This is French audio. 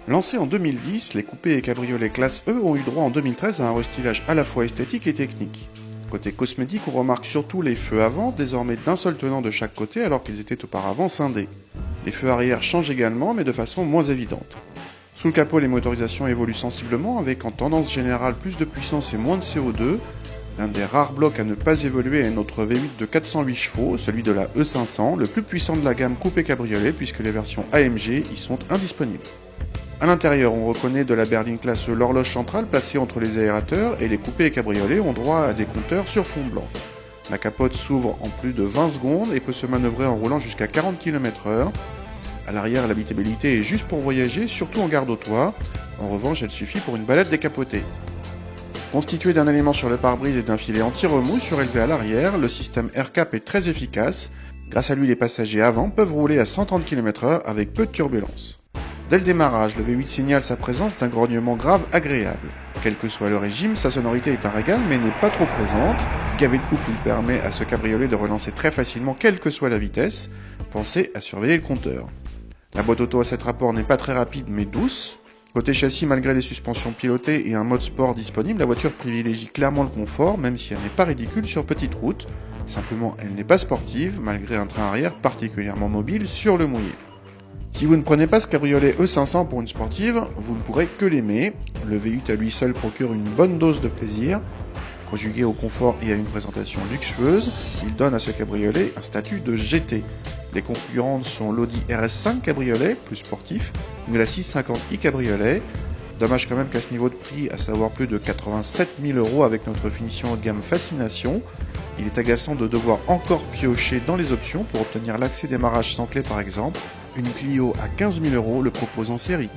Lancés en 2010, les coupés et cabriolets classe E ont eu droit en 2013 à un restylage à la fois esthétique et technique. Côté cosmétique, on remarque surtout les feux avant, désormais d'un seul tenant de chaque côté alors qu'ils étaient auparavant scindés. Les feux arrière changent également, mais de façon moins évidente. Sous le capot, les motorisations évoluent sensiblement avec en tendance générale plus de puissance et moins de CO2. L'un des rares blocs à ne pas évoluer est notre V8 de 408 chevaux, celui de la E500, le plus puissant de la gamme coupé cabriolet puisque les versions AMG y sont indisponibles. A l'intérieur, on reconnaît de la berline classe E l'horloge centrale placée entre les aérateurs et les coupés et cabriolets ont droit à des compteurs sur fond blanc. La capote s'ouvre en plus de 20 secondes et peut se manœuvrer en roulant jusqu'à 40 km/h. À l'arrière, l'habitabilité est juste pour voyager, surtout en garde au toit. En revanche, elle suffit pour une balade décapotée. Constitué d'un élément sur le pare-brise et d'un filet anti-remous surélevé à l'arrière, le système AirCap est très efficace. Grâce à lui, les passagers avant peuvent rouler à 130 km/h avec peu de turbulences. Dès le démarrage, le V8 signale sa présence d'un grognement grave agréable. Quel que soit le régime, sa sonorité est un régal mais n'est pas trop présente. Gavé de couple, il permet à ce cabriolet de relancer très facilement quelle que soit la vitesse. Pensez à surveiller le compteur. La boîte auto à 7 rapports n'est pas très rapide mais douce. Côté châssis, malgré des suspensions pilotées et un mode sport disponible, la voiture privilégie clairement le confort, même si elle n'est pas ridicule sur petite route. Simplement, elle n'est pas sportive, malgré un train arrière particulièrement mobile sur le mouillé. Si vous ne prenez pas ce cabriolet E500 pour une sportive, vous ne pourrez que l'aimer. Le V8 à lui seul procure une bonne dose de plaisir. Conjugué au confort et à une présentation luxueuse, il donne à ce cabriolet un statut de GT. Les concurrentes sont l'Audi RS5 cabriolet, plus sportif, ou la 650i cabriolet. Dommage quand même qu'à ce niveau de prix, à savoir plus de 87 000 € avec notre finition haut de gamme Fascination, il est agaçant de devoir encore piocher dans les options pour obtenir l'accès démarrage sans clé par exemple. Une Clio à 15 000 € le propose en série.